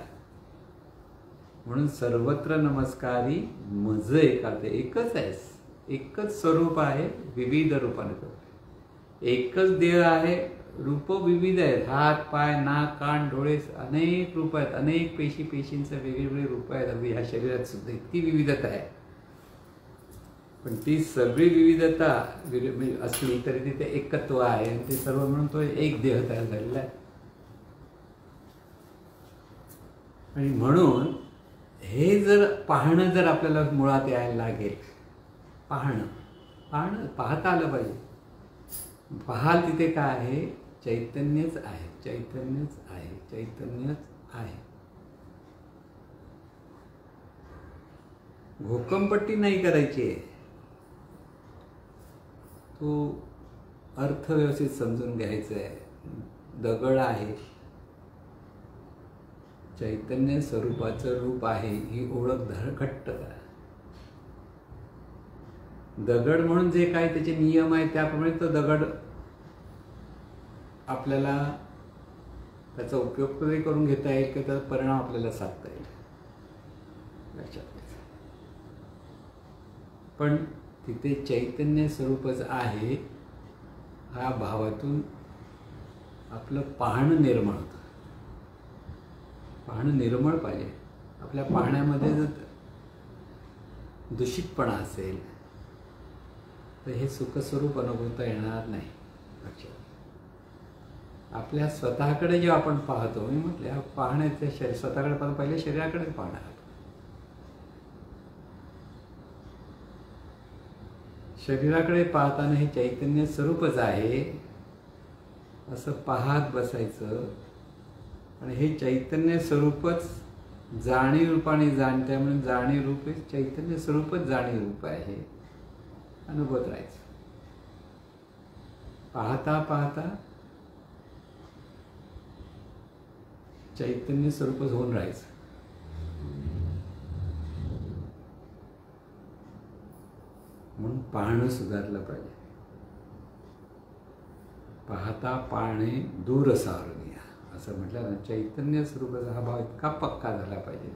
A: म्हणून सर्वत्र नमस्कारी मज एकाते. एकच आहेस, एकच स्वरूप आहे, विविध रूपाने एकच देह आहे, रूप विविध आहेत. हात, पाय, नाक, कान, डोळे अनेक रूप आहेत, अनेक पेशींचं वेगवेगळे रूप आहेत. अगदी ह्या शरीरात सुद्धा इतकी विविधता आहे. पण ती सगळी विविधता असली तरी तिथे एकत्व आहे आणि ते सर्व म्हणून तो एक देह तयार झालेला आहे. आणि म्हणून हे जर पाहणं जर आपल्याला मुळात यायला लागेल, पाहता आलं पाहिजे. पाहाल तिथे काय आहे? चैतन्यच आहे, चैतन्यच आहे, चैतन्यच आहे. घोकंपट्टी नाही करायची आहे. तो अर्थ व्यवस्थित समजून घ्यायचा आहे. दगड आहे, चैतन्य स्वरूपाचं रूप आहे, ही ओळख घट्ट करा. दगड म्हणून जे काय त्याचे नियम आहेत त्याप्रमाणे तो दगड आपल्याला त्याचा उपयोग तरी करून घेता येईल किंवा त्याचा परिणाम आपल्याला साधता येईल, लक्षात घ्यायचं. पण तिथे चैतन्य स्वरूपच आहे हा भावातून आपलं पाहणं निर्मळ होतं. पाहणं निर्मळ पाहिजे. आपल्या पाहण्यामध्ये जर दूषितपणा असेल तर हे सुखस्वरूप अनुभवता येणार नाही. लक्षात. आपल्या स्वतःकडे जेव्हा आपण पाहतो, मी म्हटलं पाहण्याच्या स्वतःकडे पाहतो, पहिले शरीराकडे पाहणार. शरीराकडे पाहताना हे चैतन्य स्वरूपच आहे असं पाहत बसायचं. आणि हे चैतन्य स्वरूपच जाणीव रूपाने जाणत्या, म्हणून जाणीव रूप हे चैतन्य स्वरूपच जाणीव रूप आहे, अनुभवत राहायचं. पाहता पाहता चैतन्य स्वरूपच होऊन राहायचं. म्हणून पाहणं सुधारलं पाहिजे. पाहता पाहणे दूर सारून या असं म्हटलं ना. चैतन्य स्वरूपाचा हा भाव इतका पक्का झाला पाहिजे.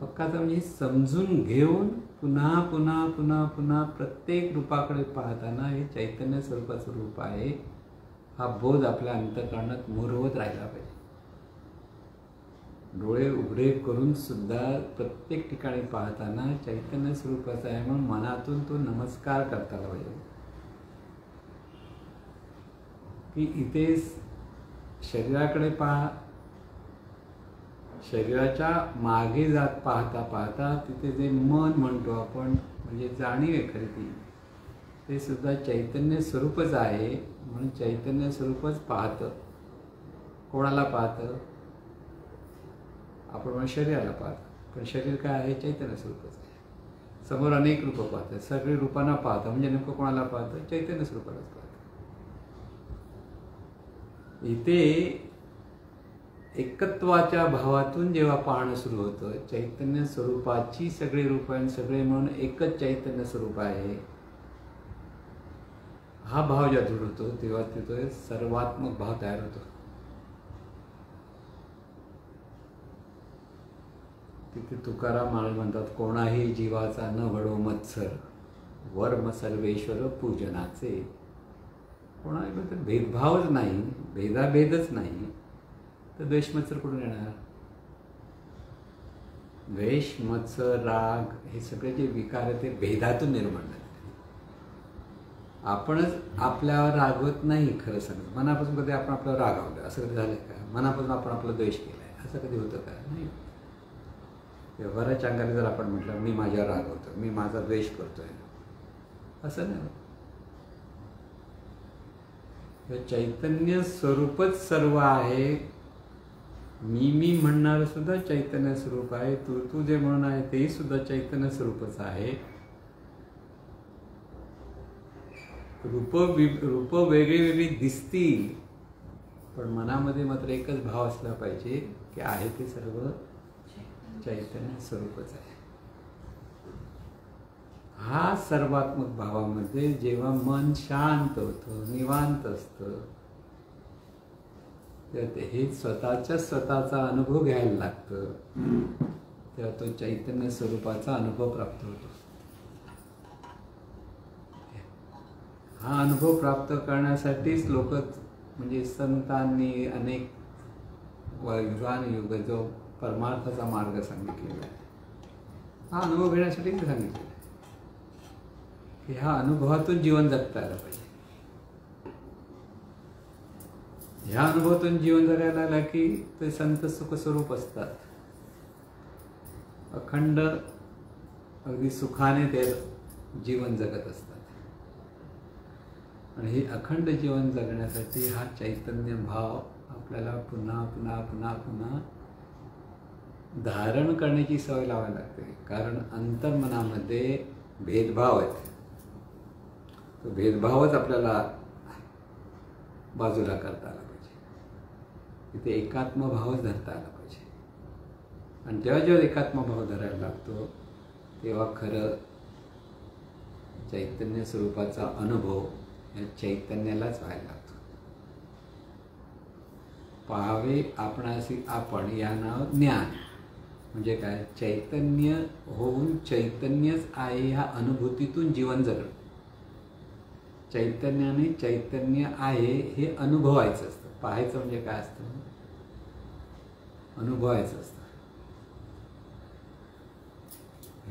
A: पक्काचा म्हणजे समजून घेऊन पुन्हा पुन्हा पुन्हा पुन्हा प्रत्येक रूपाकडे पाहताना हे चैतन्य स्वरूपाचं रूप आहे हा बोध आपल्या अंतःकरणात मुरवत राहिला पाहिजे. डोळे उघडे करून सुद्धा प्रत्येक ठिकाणी पाहताना चैतन्य स्वरूपाचा आहे म्हणून मनातून तो नमस्कार करता आला पाहिजे. की इथे शरीराकडे पहा, शरीराच्या मागे जात पाहता पाहता तिथे जे मन म्हणतो आपण, म्हणजे जाणीव आहे खरी ती, ते सुद्धा चैतन्य स्वरूपच आहे. म्हणून चैतन्य स्वरूपच पाहतं. कोणाला पाहतं? आपण म्हणून शरीराला पाहतं. पण शरीर काय आहे? चैतन्य स्वरूपच आहे. समोर अनेक रूपं पाहतात, सगळी रूपांना पाहतं. म्हणजे नेमकं कोणाला पाहतं? चैतन्य स्वरूपालाच पाहतं. इथे एकत्वाच्या भावातून जेव्हा पाहणं सुरू होतं, चैतन्य स्वरूपाची सगळी रूपं सगळे म्हणून एकच चैतन्य स्वरूप आहे हा भाव जेव्हा दृढ होतो तेव्हा तिथे सर्वात्मक भाव तयार होतो. तिथे तुकाराम महाराज म्हणतात, कोणाही जीवाचा न घडो मत्सर, वर्म सर्वेश्वर पूजनाचे. कोणाबद्दल भेदभावच नाही, भेदाभेदच नाही, तर द्वेष मत्सर कुठून येणार? द्वेष मत्सर राग हे सगळे जे विकार आहेत ते भेदातून निर्माण झाले. आपणच आपल्यावर रागवत नाही. खरं सांगत मनापासून कधी आपण आपल्यावर रागावलं असं कधी झालं का? मनापासून आपण आपला द्वेष केलाय असं कधी होतं का? नाही. व्यवहाराच्या अंगाने जर आपण म्हटलं मी माझ्यावर रागवतो, मी माझा द्वेष करतोय, असं नाही. चैतन्य स्वरूपच सर्व आहे. मी म्हणणार सुद्धा चैतन्य स्वरूप आहे. तू जे म्हणून आहे तेही सुद्धा चैतन्य स्वरूपच आहे. रूप वेगळी वेगळी दिसतील, पण मनामध्ये मात्र एकच भाव असला पाहिजे की आहे ते सर्व चैतन्य स्वरूपच आहे. हा सर्वात्मक भावामध्ये जेव्हा मन शांत होतं, निवांत असतं, तेव्हा हे स्वतःचा अनुभव घ्यायला लागतं. तेव्हा तो चैतन्य स्वरूपाचा अनुभव प्राप्त होतो. हा अनुभव प्राप्त करण्यासाठीच लोक म्हणजे संतांनी अनेक युगानुयुग जो परमार्थाचा मार्ग सांगितलेला आहे, हा अनुभव घेण्यासाठीच सांगितलेला आहे की ह्या अनुभवातून जीवन जगता आलं पाहिजे. ह्या अनुभवातून जीवन जगायला आलं की ते संत सुखस्वरूप असतात. अखंड अगदी सुखाने ते जीवन जगत असतात. आणि हे अखंड जीवन जगण्यासाठी हा चैतन्य भाव आपल्याला पुन्हा पुन्हा पुन्हा पुन्हा धारण करण्याची सवय लावायला लागते. कारण अंतर्मनामध्ये भेदभाव आहेत. तो भेदभावच आपल्याला बाजूला करता आला पाहिजे. तिथे एकात्मभावच धरता आला पाहिजे. आणि जेव्हा एकात्मभाव धरायला लागतो तेव्हा खरं चैतन्य स्वरूपाचा अनुभव या चैतन्यालाच व्हायला लागतो. पाहावे आपणासी आपण या नाव ज्ञान म्हणजे काय? चैतन्य होऊन चैतन्यच आहे ह्या अनुभूतीतून जीवन जगणं. चैतन्याने चैतन्य आहे हे अनुभवायचं असतं. पाहायचं म्हणजे काय असतं? अनुभवायचं असतं.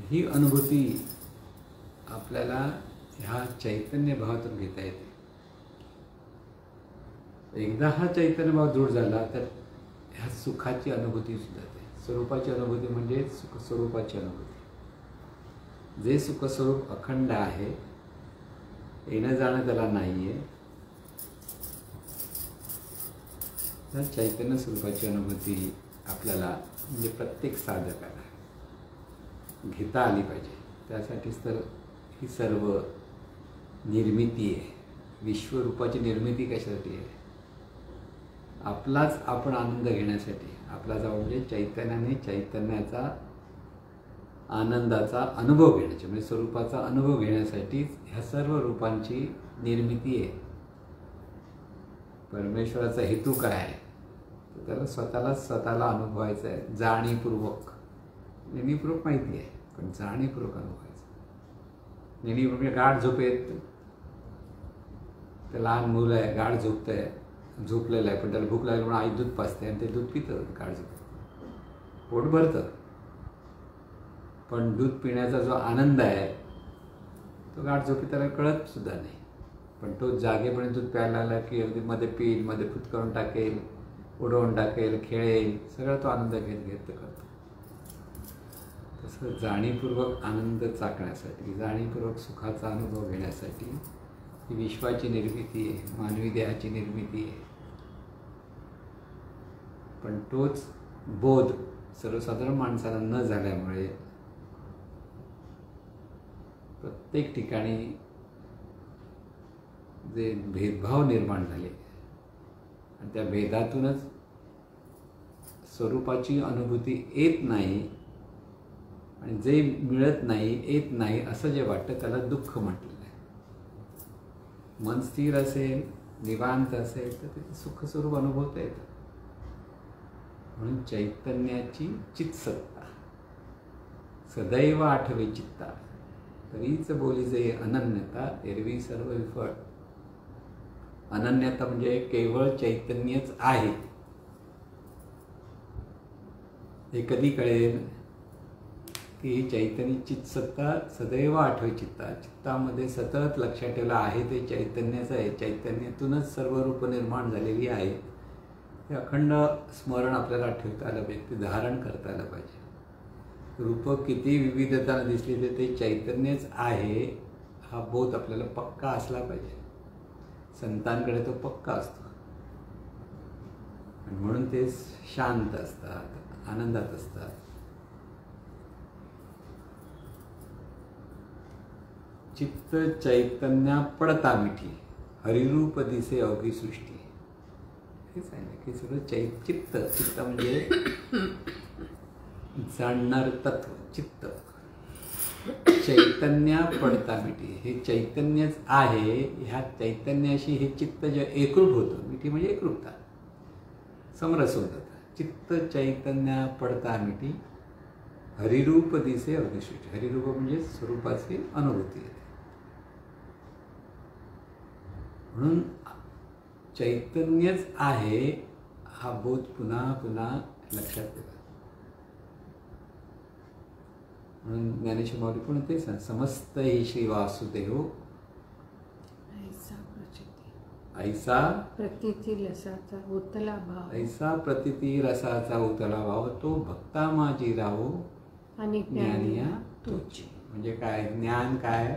A: ही अनुभूती आपल्याला ह्या चैतन्य भावातून घेता येते. एकदा हा चैतन्य भाव दृढ झाला तर ह्या सुखाची अनुभूती सुद्धा येते. स्वरूपाची अनुभूती म्हणजे सुख स्वरूपाची अनुभूती. जे सुखस्वरूप अखंड आहे, येणं जाणं त्याला नाही आहे, तर चैतन्य स्वरूपाची अनुभूती आपल्याला म्हणजे प्रत्येक साधकाला घेता आली पाहिजे. त्यासाठीच तर ही सर्व निर्मिती आहे. विश्वरूपाची निर्मिती कशासाठी आहे? आपलाच आपण आनंद घेण्यासाठी. आपला जाऊ म्हणजे चैतन्याने चैतन्याचा आनंदाचा अनुभव घेण्याचे म्हणजे स्वरूपाचा अनुभव घेण्यासाठी ह्या सर्व रूपांची निर्मिती आहे. परमेश्वराचा हेतू काय आहे? तर त्याला स्वतःला अनुभवायचं आहे जाणीवपूर्वक. नेहमीपूर्वक माहिती आहे पण जाणीवपूर्वक अनुभवायचं. नेहमीपूर्वक म्हणजे गाढ झोपेत ते लहान मुलं आहे, गाढ झोपतंय, झोपलेलं आहे, पण त्याला भूक लागली म्हणून आई दूध पाजते आणि ते दूध पितं. गाढ झोपतं, पोट भरतं, पण दूध पिण्याचा जो आनंद आहे तो गाढ झोपी त्याला कळत सुद्धा नाही. पण तो जागेपर्यंत दूध प्यायला आला की अगदी मध्ये पिईल, मध्ये फुटकारून टाकेल, उडवून टाकेल, खेळेल, सगळा तो आनंद घेत घेत करतो. तसं जाणीवपूर्वक आनंद चाकण्यासाठी, जाणीवपूर्वक सुखाचा अनुभव घेण्यासाठी ही विश्वाची निर्मिती आहे, मानवी देहाची निर्मिती आहे. पण तोच बोध सर्वसाधारण माणसाला न झाल्यामुळे प्रत्येक ठिकाणी जे भेदभाव निर्माण झाले आणि त्या भेदातूनच स्वरूपाची अनुभूती येत नाही आणि जे मिळत नाही, येत नाही असं जे वाटतं त्याला दुःख म्हटलेलं आहे. मन स्थिर असेल, निवांत असेल तर ते सुखस्वरूप अनुभवता येतं. म्हणून चैतन्याची चित्सत्ता सदैव आठवे चित्ता. तरीच बोलीजे अनन्यता एरवी सर्व विफळ. अनन्यता म्हणजे केवळ चैतन्यच आहे. हे कधी कळेल की ही चैतन्य चित्सत्ता सदैव आठवे चित्ता. चित्तामध्ये सतत लक्षात ठेवलं आहे ते चैतन्यच आहे. चैतन्यातूनच सर्व रूप निर्माण झालेली आहे. ते अखंड स्मरण आपल्याला ठेवता आलं पाहिजे, ते धारण करता आलं पाहिजे. रूप किती विविधताने दिसली तर ते चैतन्यच आहे हा बोध आपल्याला पक्का असला पाहिजे. संतांकडे तो पक्का असतो आणि म्हणून ते शांत असतात, आनंदात असतात. चित्त चैतन्या पडता मिठी, हरिरूप दिसे अवघी सृष्टी. हे सांगितलं की सगळं चित्त. चित्त म्हणजे जाणणार तत्व. चित्त चैतन्या पडता मिठी, हे चैतन्यच आहे. ह्या चैतन्याशी हे चित्त जे एकरूप होतं, मिठी म्हणजे एकरूपता, समरस होतात. चित्त चैतन्या पडता मिठी, हरिरूप दिसे अवघी सृष्टी. हरिरूप म्हणजे स्वरूपाची अनुभूती आहे. म्हणून चैतन्यच आहे हा बोध पुन्हा पुन्हा लक्षात ठेवा. म्हणून ज्ञानेश्वर माऊली पण तेच सांग, समस्त ही श्री वासुदेव ऐसा
B: प्रतिती रसाचा उतला भाव,
A: ऐसा प्रतिती रसाचा उतला भाव, तो भक्ता माझी राहो
B: आणि
A: ज्ञानिया तोची. म्हणजे काय ज्ञान? काय?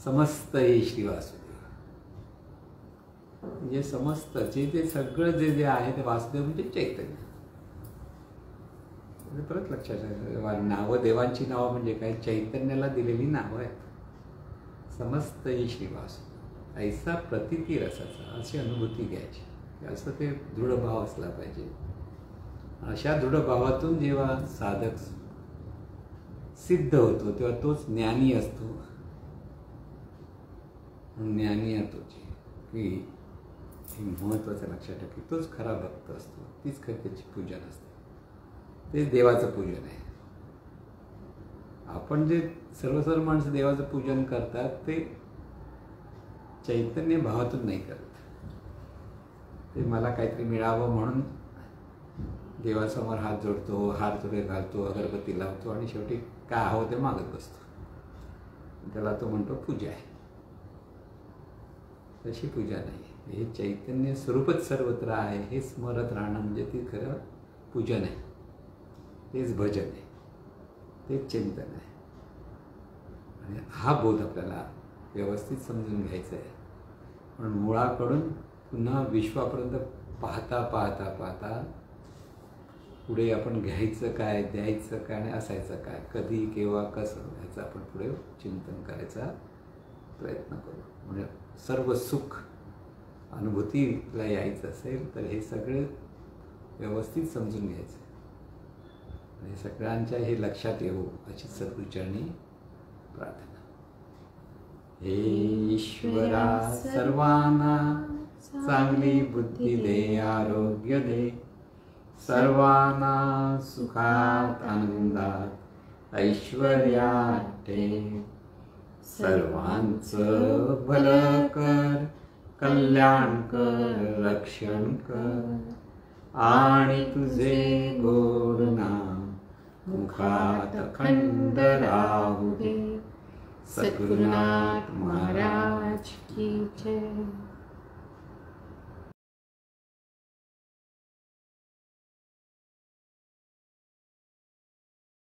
A: समस्त ही श्री वासुदेव, म्हणजे समस्त जे ते सगळं जे आहे ते वासुदेव म्हणजे चैतन्य. परत लक्षात ठेवा, नावं देवांची नावं म्हणजे काय? चैतन्याला दिलेली नावं आहेत. समस्त ही श्री वासुदेव ऐसा प्रतिती रसाचा, अशी अनुभूती घ्यायची. असं ते दृढ भाव असला पाहिजे. अशा दृढ भावातून जेव्हा साधक सिद्ध होतो तेव्हा तोच ज्ञानी असतो. ज्ञानी तोची की हे महत्त्वाचं लक्षात ठेवा की तोच खरा भक्त असतो. तीच खरी त्याची पूजन असते. ते देवाचं पूजन आहे. आपण जे सर्व माणसं देवाचं पूजन करतात ते चैतन्य भावातून नाही करत. ते मला काहीतरी मिळावं म्हणून देवासमोर हात जोडतो, हार तुरे घालतो, अगरबत्ती लावतो आणि शेवटी काय हवं ते मागत बसतो. त्याला तो म्हणतो पूजा आहे. तशी पूजा नाही. हे चैतन्य स्वरूपच सर्वत्र आहे हे स्मरत राहणं म्हणजे ते खरं पूजन आहे. तेच भजन आहे, तेच चिंतन आहे. आणि हा बोध आपल्याला व्यवस्थित समजून घ्यायचा आहे. म्हणून मुळाकडून पुन्हा विश्वापर्यंत पाहता पाहता पाहता पुढे आपण घ्यायचं काय, द्यायचं काय आणि असायचं काय, कधी केव्हा कसं ह्याचं आपण पुढे चिंतन करायचा प्रयत्न करू. म्हणजे सर्व सुख अनुभूतीला यायचं असेल तर हे सगळे व्यवस्थित समजून घ्यायचं. आणि सगळ्यांच्या हे लक्षात येऊ अशी सद्गुरूचरणी प्रार्थना. हे ईश्वरा सर्वांना चांगली बुद्धी दे, आरोग्य दे, सर्वांना सुखात आनंदात ऐश्वर्यात ठेव. सर्वांचं भलं कर, कल्याण कर, रक्षण कर आणि तुझे गोड नाम मुखात अखंड राहू दे. सद्गुरुनाथ महाराज की जय.